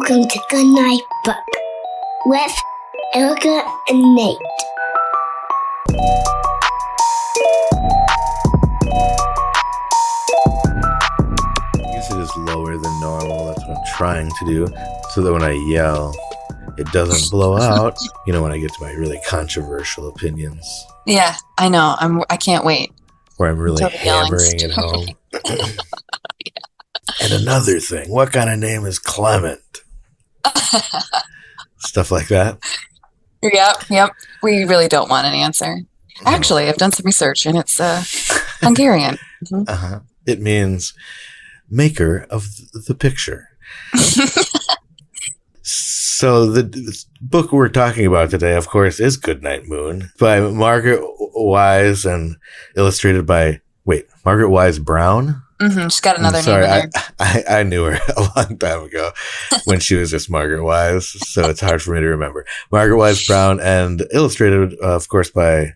Welcome to Goodnight Book with Erica and Nate. I guess it is lower than normal. That's what I'm trying to do, so that when I yell, it doesn't blow out. You know, when I get to my really controversial opinions. Yeah, I know. I can't wait. Where I'm really hammering it home. Yeah. And another thing, what kind of name is Clement? Stuff like that. Yep. We really don't want an answer. Actually, I've done some research, and it's Hungarian. Mm-hmm. It means maker of the picture. So the book we're talking about today, of course, is Goodnight Moon by Margaret Wise and illustrated by, Margaret Wise Brown? Mm-hmm. She's got another name in there. I knew her a long time ago when she was just Margaret Wise, so it's hard for me to remember. Margaret Wise Brown, and illustrated, of course, by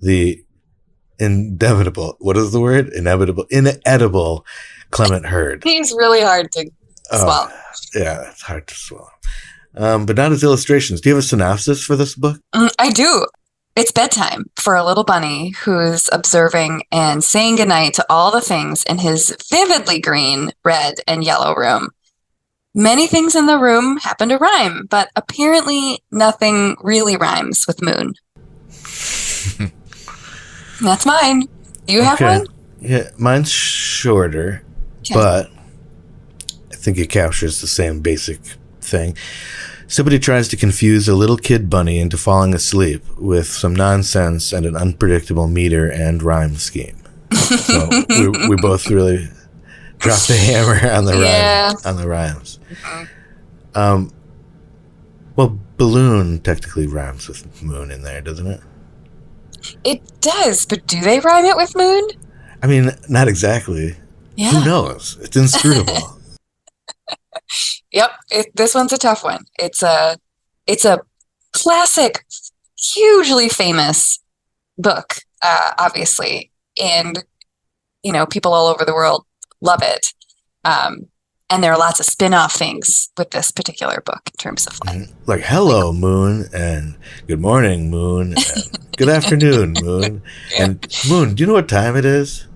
the inevitable, what is the word? Inedible Clement Hurd. He's really hard to swallow. Yeah, it's hard to swallow. But not his illustrations. Do you have a synopsis for this book? I do. It's bedtime for a little bunny who's observing and saying goodnight to all the things in his vividly green, red, and yellow room. Many things in the room happen to rhyme, but apparently nothing really rhymes with moon. That's mine. You have one? Yeah, mine's shorter, but I think it captures the same basic thing. Somebody tries to confuse a little kid bunny into falling asleep with some nonsense and an unpredictable meter and rhyme scheme. So we both really dropped the hammer on the rhymes. Mm-hmm. Well, balloon technically rhymes with moon in there, doesn't it? It does, but do they rhyme it with moon? I mean, not exactly. Yeah. Who knows? It's inscrutable. Yep, this one's a tough one. It's a classic, hugely famous book, obviously, and people all over the world love it. And there are lots of spin-off things with this particular book in terms of like hello moon and good morning moon and good afternoon moon and moon. Do you know what time it is?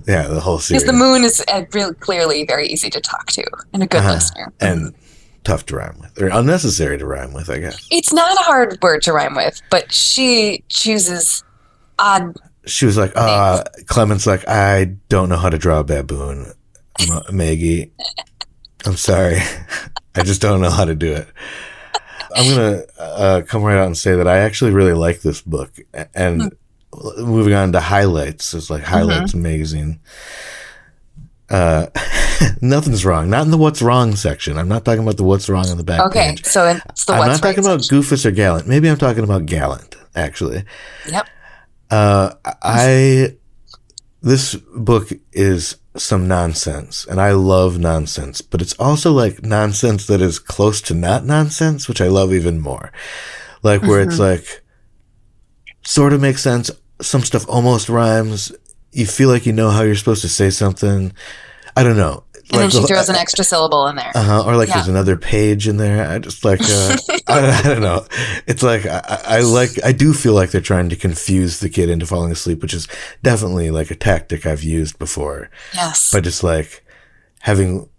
Yeah, the whole series. Because the moon is really clearly very easy to talk to and a good listener. And tough to rhyme with. Or unnecessary to rhyme with, I guess. It's not a hard word to rhyme with, but she chooses odd She was like, Clement's like, I don't know how to draw a baboon, Maggie. I'm sorry. I just don't know how to do it. I'm going to come right out and say that I actually really like this book. And moving on to highlights, it's like highlights magazine. Nothing's wrong. Not in the what's wrong section. I'm not talking about the what's wrong on the back page. Okay, so it's the what's I'm not talking about Goofus or Gallant. Maybe I'm talking about Gallant, actually. Yep. This book is some nonsense, and I love nonsense, but it's also like nonsense that is close to not nonsense, which I love even more. Like where it's like sort of makes sense. Some stuff almost rhymes. You feel like you know how you're supposed to say something. I don't know. And then she throws an extra syllable in there. Or like there's another page in there. I just like, I don't know. It's like, I do feel like they're trying to confuse the kid into falling asleep, which is definitely like a tactic I've used before. Yes. By just like having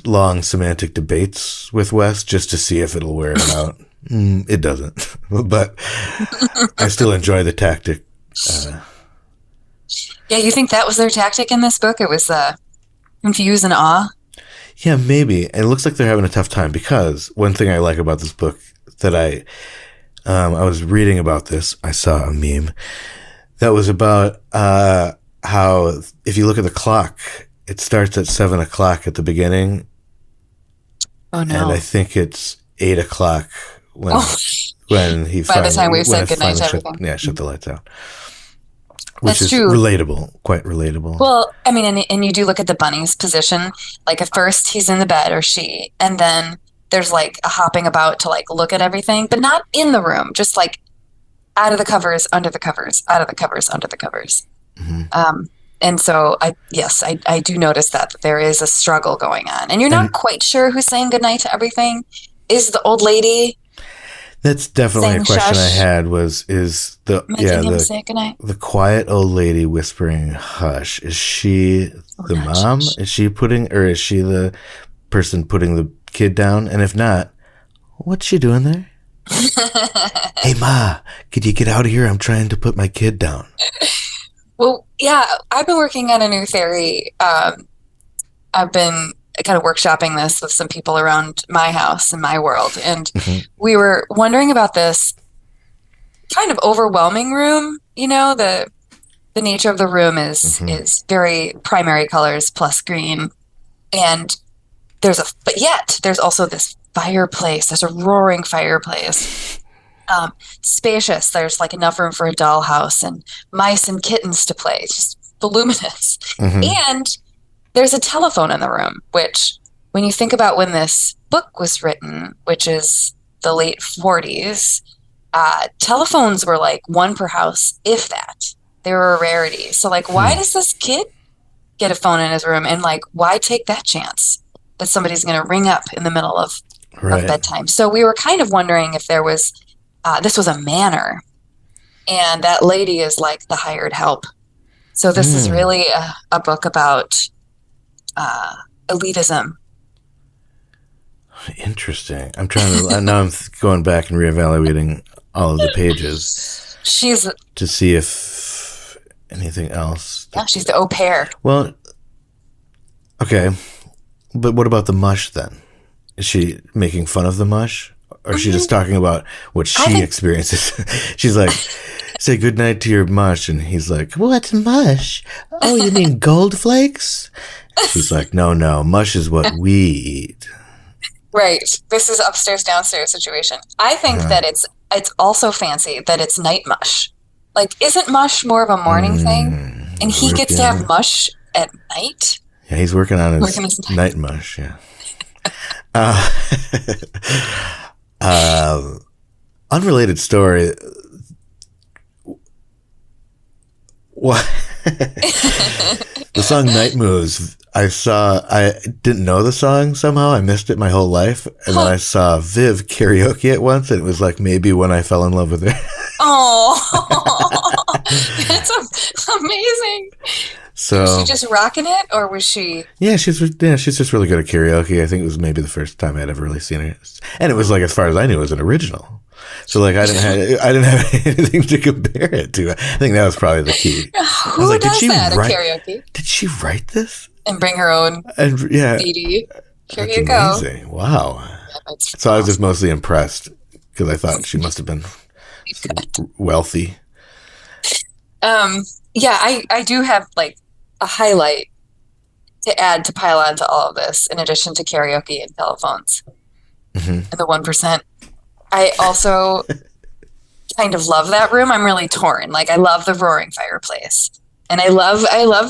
long semantic debates with Wes just to see if it'll wear it out. It doesn't, but I still enjoy the tactic. Yeah, you think that was their tactic in this book? It was confuse and awe? Yeah, maybe. And it looks like they're having a tough time because one thing I like about this book that I was reading about this, I saw a meme that was about how if you look at the clock, it starts at 7 o'clock at the beginning. Oh, no. And I think it's 8 o'clock when he by the time we've said goodnight to everything. Shut the lights out. Which That's is true. Relatable, quite relatable. Well, I mean, and you do look at the bunny's position. Like at first he's in the bed, or she, and then there's like a hopping about to like look at everything, but not in the room, just like out of the covers, under the covers, out of the covers, under the covers. Mm-hmm. And so I do notice that there is a struggle going on. And you're not quite sure who's saying goodnight to everything. Is the old lady That's definitely a question I had is him say goodnight? The quiet old lady whispering hush. Is she the mom? Is she the person putting the kid down? And if not, what's she doing there? Hey Ma, could you get out of here? I'm trying to put my kid down. Well, yeah, I've been working on a new theory. I've been kind of workshopping this with some people around my house and my world. And we were wondering about this kind of overwhelming room. You know, the nature of the room is very primary colors plus green. And but yet there's also this fireplace. There's a roaring fireplace. Spacious. There's like enough room for a dollhouse and mice and kittens to play. It's just voluminous. And there's a telephone in the room, which when you think about when this book was written, which is the late 40s, telephones were like one per house, if that. They were a rarity. So like, why does this kid get a phone in his room? And like, why take that chance that somebody's going to ring up in the middle of bedtime? So we were kind of wondering if there was, this was a manor, and that lady is like the hired help. So this is really a book about elitism. Interesting. I'm trying to. Now I'm going back and reevaluating all of the pages. To see if anything else. Yeah, she's the au pair. Well, okay, but what about the mush then? Is she making fun of the mush, or is she just talking about what she experiences? She's like, "Say goodnight to your mush," and he's like, "What's mush? Oh, you mean gold flakes?" She's like, no, mush is what we eat. Right. This is upstairs, downstairs situation. I think that it's also fancy that it's night mush. Like, isn't mush more of a morning thing? And he gets to have mush at night? Yeah, he's working on his night mush, yeah. Unrelated story. What? The song Night Moves, I didn't know the song somehow. I missed it my whole life. And then I saw Viv karaoke it once, and it was like maybe when I fell in love with her. Oh, that's amazing. So, was she just rocking it, or was she? Yeah, she's just really good at karaoke. I think it was maybe the first time I'd ever really seen her. And it was like, as far as I knew, it was an original. So like I didn't have anything to compare it to. I think that was probably the key. Who was like, does that at karaoke? Did she write this? And bring her own CD. Here you go. Amazing. Wow. Yeah, so I was just mostly impressed because I thought she must have been wealthy. Yeah, I do have like a highlight to add to pile on to all of this, in addition to karaoke and telephones and the 1%. I also kind of love that room. I'm really torn. Like, I love the roaring fireplace, and I love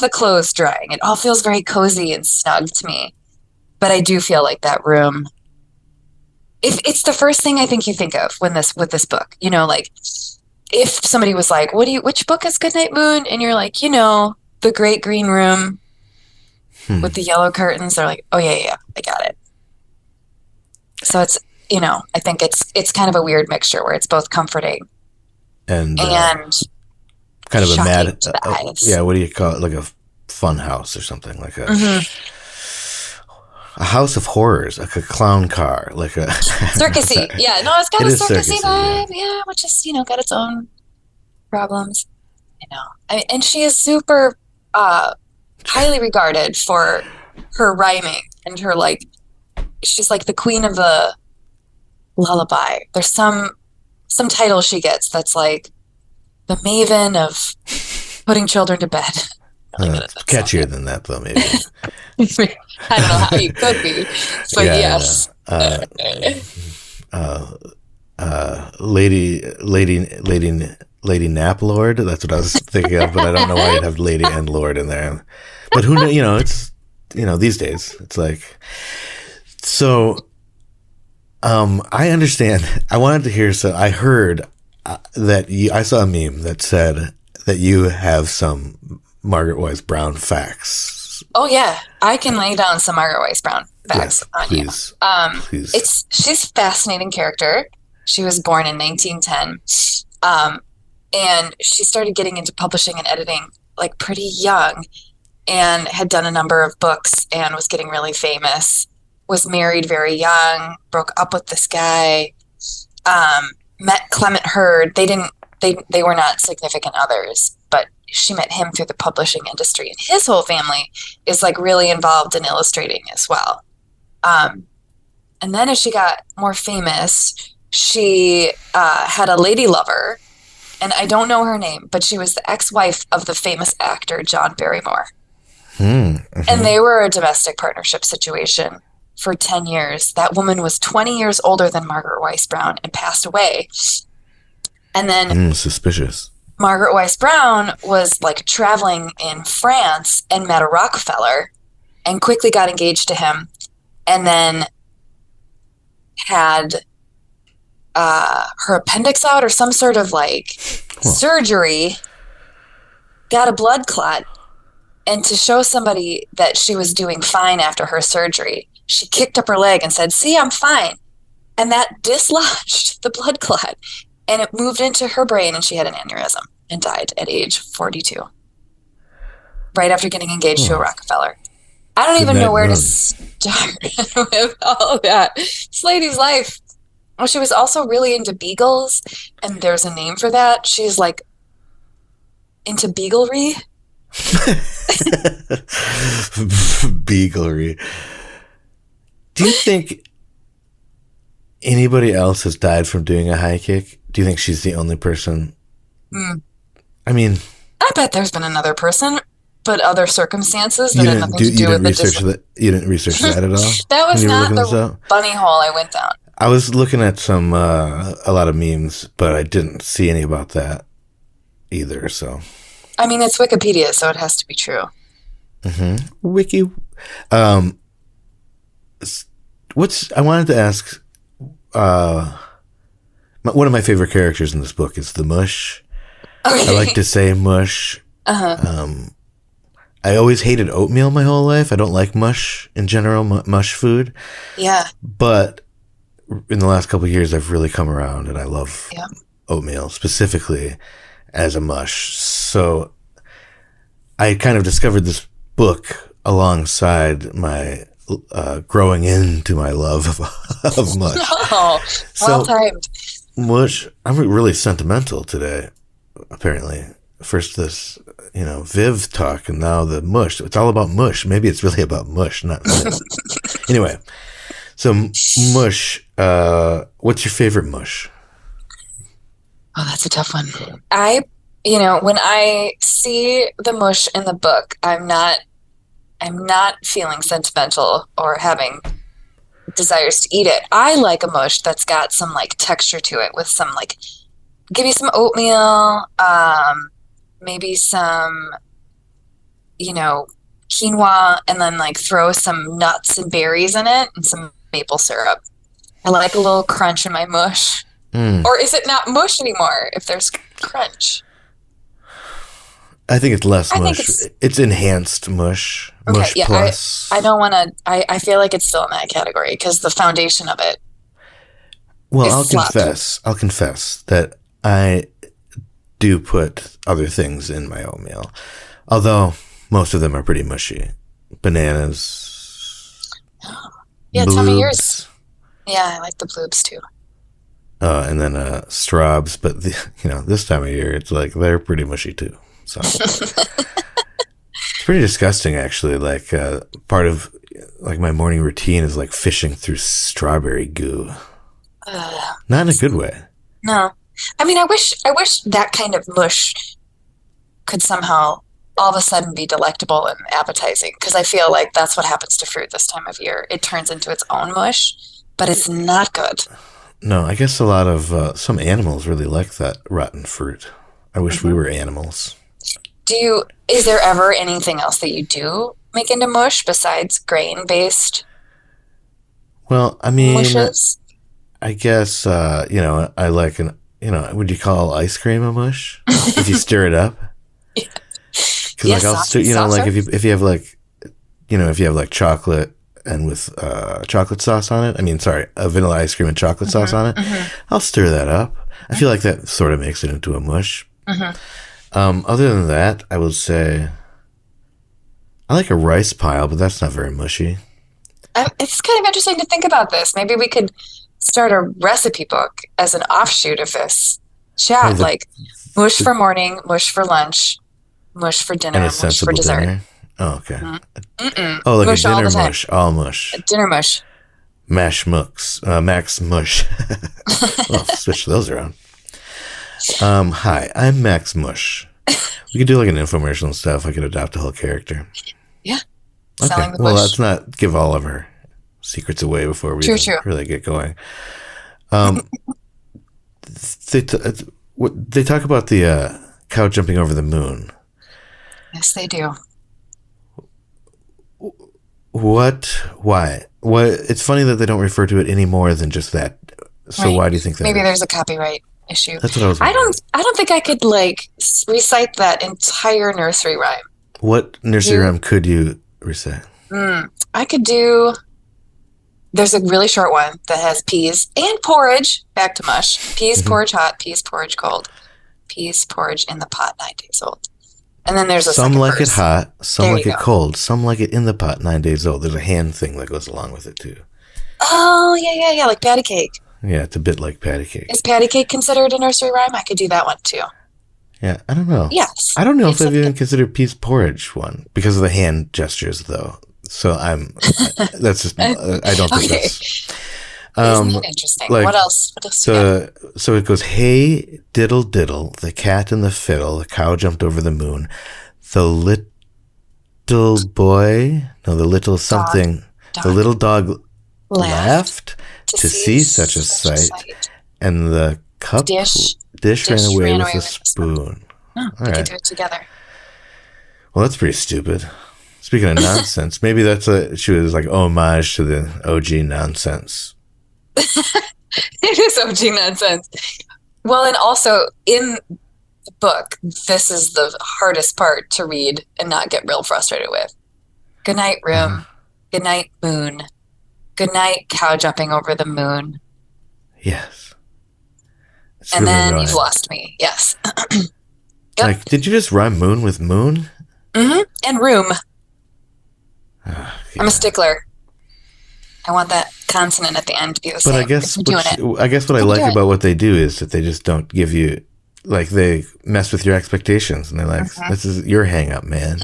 the clothes drying. It all feels very cozy and snug to me. But I do feel like that room, it's the first thing I think you think of with this book. You know, like if somebody was like, which book is Goodnight Moon? And you're like, the great green room with the yellow curtains. They're like, oh yeah, I got it. So it's, I think it's kind of a weird mixture where it's both comforting and kind of a mad, what do you call it? Like a fun house or something, like a house of horrors, like a clown car, like a circusy. Yeah, no, it's got a circusy vibe. Yeah, which is got its own problems. And she is super highly regarded for her rhyming and her she's like the queen of the lullaby. There's some title she gets that's like the maven of putting children to bed. It's catchier than that, though, maybe. I don't know how you could be, but yes. Lady Nap Lord. That's what I was thinking of, but I don't know why you'd have Lady and Lord in there. But who knows? It's these days it's like so. I understand. I wanted to hear. So I heard that I saw a meme that said that you have some Margaret Wise Brown facts. Oh yeah, I can lay down some Margaret Wise Brown facts on please, you. Please. She's a fascinating character. She was born in 1910, and she started getting into publishing and editing like pretty young, and had done a number of books and was getting really famous. Was married very young, broke up with this guy, met Clement Hurd. They were not significant others, but she met him through the publishing industry, and his whole family is like really involved in illustrating as well. And then as she got more famous, she had a lady lover, and I don't know her name, but she was the ex-wife of the famous actor John Barrymore. Mm-hmm. And they were a domestic partnership situation for 10 years. That woman was 20 years older than Margaret Wise Brown and passed away. And then suspicious. Margaret Wise Brown was like traveling in France and met a Rockefeller and quickly got engaged to him, and then had her appendix out or some sort of like surgery, got a blood clot, and to show somebody that she was doing fine after her surgery, she kicked up her leg and said, "See, I'm fine." And that dislodged the blood clot, and it moved into her brain, and she had an aneurysm and died at age 42, right after getting engaged to a Rockefeller. I don't even know where to start with all that. This lady's life. Well, she was also really into beagles, and there's a name for that. She's like into beaglery. Beaglery. Do you think anybody else has died from doing a high kick? Do you think she's the only person? I mean, I bet there's been another person, but other circumstances that had nothing to do with the You didn't research that at all? That was not the bunny hole I went down. I was looking at some a lot of memes, but I didn't see any about that either. So, I mean, it's Wikipedia, so it has to be true. Mm-hmm. Wiki. I wanted to ask. One of my favorite characters in this book is the mush. Okay. I like to say mush. I always hated oatmeal my whole life. I don't like mush in general, mush food. Yeah. But in the last couple of years, I've really come around, and I love oatmeal specifically as a mush. So I kind of discovered this book alongside my growing into my love of mush. Oh, well timed. Mush. I'm really sentimental today. Apparently, first this, Viv talk, and now the mush. It's all about mush. Maybe it's really about mush, not Viv. Anyway, so mush. What's your favorite mush? Oh, that's a tough one. When I see the mush in the book, I'm not feeling sentimental or having desires to eat it. I like a mush that's got some like texture to it, with some like, give me some oatmeal, maybe some, quinoa, and then like throw some nuts and berries in it and some maple syrup. I like a little crunch in my mush. Or is it not mush anymore if there's crunch? I think it's less mush. It's enhanced mush. Okay, mush plus. I don't want to. I feel like it's still in that category because the foundation of it. Well, I'll confess that I do put other things in my oatmeal, although most of them are pretty mushy. Bananas. Yeah, tell me yours. Yeah, I like the bloobs too. And then straws, but this time of year, it's like they're pretty mushy too. So it's pretty disgusting, actually. Like part of like my morning routine is like fishing through strawberry goo. Not in a good way. No, I mean, I wish that kind of mush could somehow all of a sudden be delectable and appetizing, because I feel like that's what happens to fruit this time of year. It turns into its own mush, but it's not good. No, I guess a lot of some animals really like that rotten fruit. I wish we were animals. Is there ever anything else that you do make into mush besides grain-based? Well, I mean, mushes? I guess, I like would you call ice cream a mush? If you stir it up? Yeah. Because like I'll stir, like if you have like, if you have like chocolate and with chocolate sauce on it. I mean, sorry, a vanilla ice cream and chocolate sauce on it. I'll stir that up. I feel like that sort of makes it into a mush. Other than that, I would say I like a rice pile, but that's not very mushy. It's kind of interesting to think about this. Maybe we could start a recipe book as an offshoot of this chat, like mush for morning, mush for lunch, mush for dinner, And a mush for sensible dessert. dinner. Oh, okay. Oh, like mush a dinner mush, all mush. A dinner mush. Mash mush, Max mush. Well, switch those around. Hi, I'm Max Mush. We could do like an infomercial and stuff. I could adopt a whole character. Yeah. Okay. Selling the Well, mush. let's not give all of our secrets away before we really get going. They talk about the cow jumping over the moon. Yes, they do. What? Why? What? It's funny that they don't refer to it any more than just that. So why do you think that? Maybe there's a copyright issue. That's what I was wondering. I don't think I could like recite that entire nursery rhyme. What nursery rhyme could you recite? I could do. There's a really short one that has peas and porridge. Back to mush. Peas porridge hot. Peas porridge cold. Peas porridge in the pot 9 days old. And then there's a some second like verse. it hot, some There like you it go. cold, some like it in the pot 9 days old. There's a hand thing that goes along with it too. Oh yeah, like patty cake. Yeah, it's a bit like patty cake. Is patty cake considered a nursery rhyme? I could do that one too. Yeah, I don't know. Yes. I don't know if I've even considered peas porridge one because of the hand gestures, though. So that's just, I don't think that's. Isn't that interesting? like, What else? So it goes, hey, diddle diddle, the cat and the fiddle, the cow jumped over the moon, the little boy, no, the little something, the little dog laughed to see such a sight, and the dish ran away with a spoon. Oh, we can do it together. Well, that's pretty stupid. Speaking of nonsense, maybe she was like homage to the OG nonsense. It is OG nonsense. Well, and also in the book, this is the hardest part to read and not get real frustrated with. Goodnight room. Goodnight moon. Goodnight cow jumping over the moon. Yes. It's And really then annoying. you've lost me. Yes. Yep. Like, did you just rhyme moon with moon? And room. Yeah. I'm a stickler. I want that consonant at the end to be the same. But I guess what I Keep like doing about what they do is that they just don't give you, like, they mess with your expectations, and they're like, this is your hang up, man.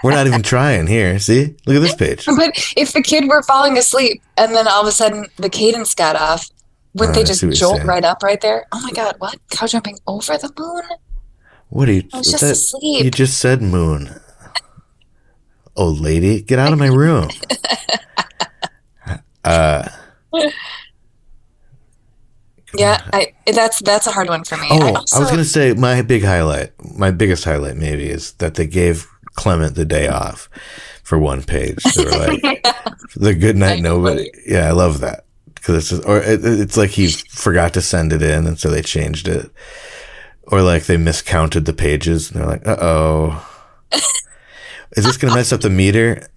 We're not even trying here. See? Look at this page. But if the kid were falling asleep and then all of a sudden the cadence got off, wouldn't they just jolt right up right there? Oh my God, what? Cow jumping over the moon? What are you? I was just asleep. You just said moon. Old lady, get out of my room. Yeah, that's a hard one for me. I was gonna say my biggest highlight maybe is that they gave Clement the day off for one page. They were like, the Goodnight Nobody. Yeah, I love that because it's like he forgot to send it in, and so they changed it, or like they miscounted the pages, and they're like, uh-oh, is this gonna mess up the meter?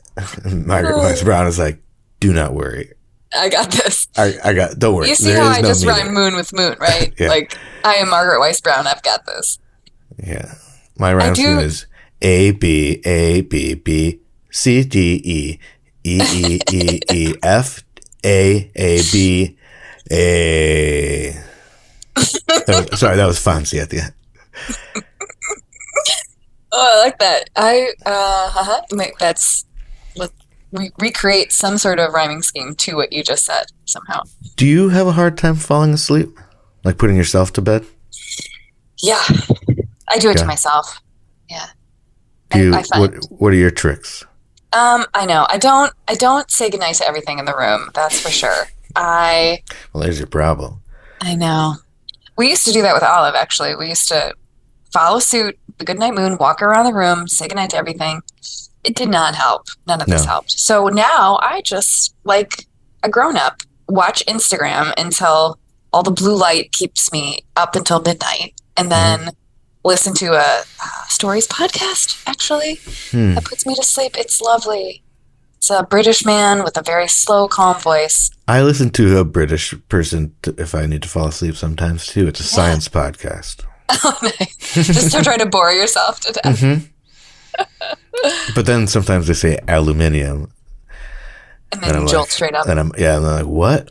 And Margaret Wise Brown is like, do not worry. I got this. Don't worry. You see how I just rhyme moon with moon, right? Yeah. Like, I am Margaret Wise Brown. I've got this. Yeah. My rhyme scheme is A, B, A, B, B, C, D, E, E, E, E, E, F, A, B, A. That was fancy at the end. Oh, I like that. That's recreate some sort of rhyming scheme to what you just said somehow. Do you have a hard time falling asleep? Like putting yourself to bed? Yeah. I do it to myself. Yeah. What are your tricks? I know. I don't say goodnight to everything in the room. That's for sure. Well, there's your problem. I know. We used to do that with Olive, actually. We used to follow suit, the Goodnight Moon, walk around the room, say goodnight to everything. It did not help. None of this helped. So now I just, like a grown-up, watch Instagram until all the blue light keeps me up until midnight. And then listen to a stories podcast, actually, that puts me to sleep. It's lovely. It's a British man with a very slow, calm voice. I listen to a British person if I need to fall asleep sometimes, too. It's a science podcast. Oh, nice. Just to try to bore yourself to death. Mm-hmm. But then sometimes they say aluminium. And then you jolt straight up. And I'm like, what?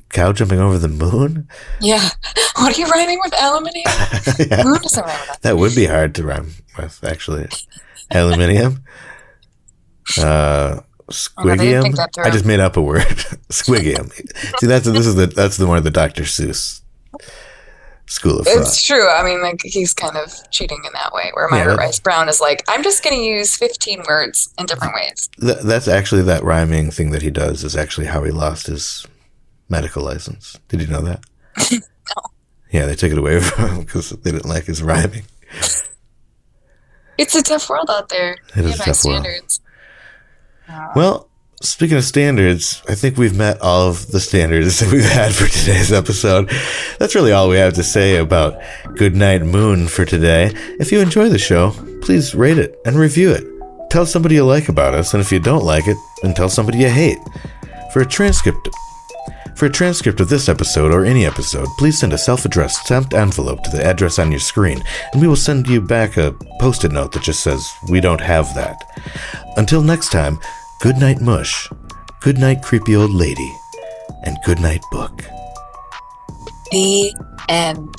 Cow jumping over the moon? Yeah. What are you rhyming with aluminium? Yeah. Moon doesn't rhyme with that. That would be hard to rhyme with, actually. Aluminium? Squigium? I just made up a word. Squigium. See, that's the one of the Dr. Seuss school of thought. It's true. I mean, like, he's kind of cheating in that way, where Margaret Wise Brown is like, I'm just going to use 15 words in different ways. That's actually, that rhyming thing that he does is actually how he lost his medical license. Did you know that? No. Yeah, they took it away from him because they didn't like his rhyming. It's a tough world out there. It is a tough standards. Well, speaking of standards, I think we've met all of the standards that we've had for today's episode. That's really all we have to say about Goodnight Moon for today. If you enjoy the show, please rate it and review it. Tell somebody you like about us, and if you don't like it, then tell somebody you hate. For a transcript of this episode or any episode, please send a self-addressed stamped envelope to the address on your screen, and we will send you back a post-it note that just says, "We don't have that." Until next time, good night, mush, good night, creepy old lady, and good night, book. The end.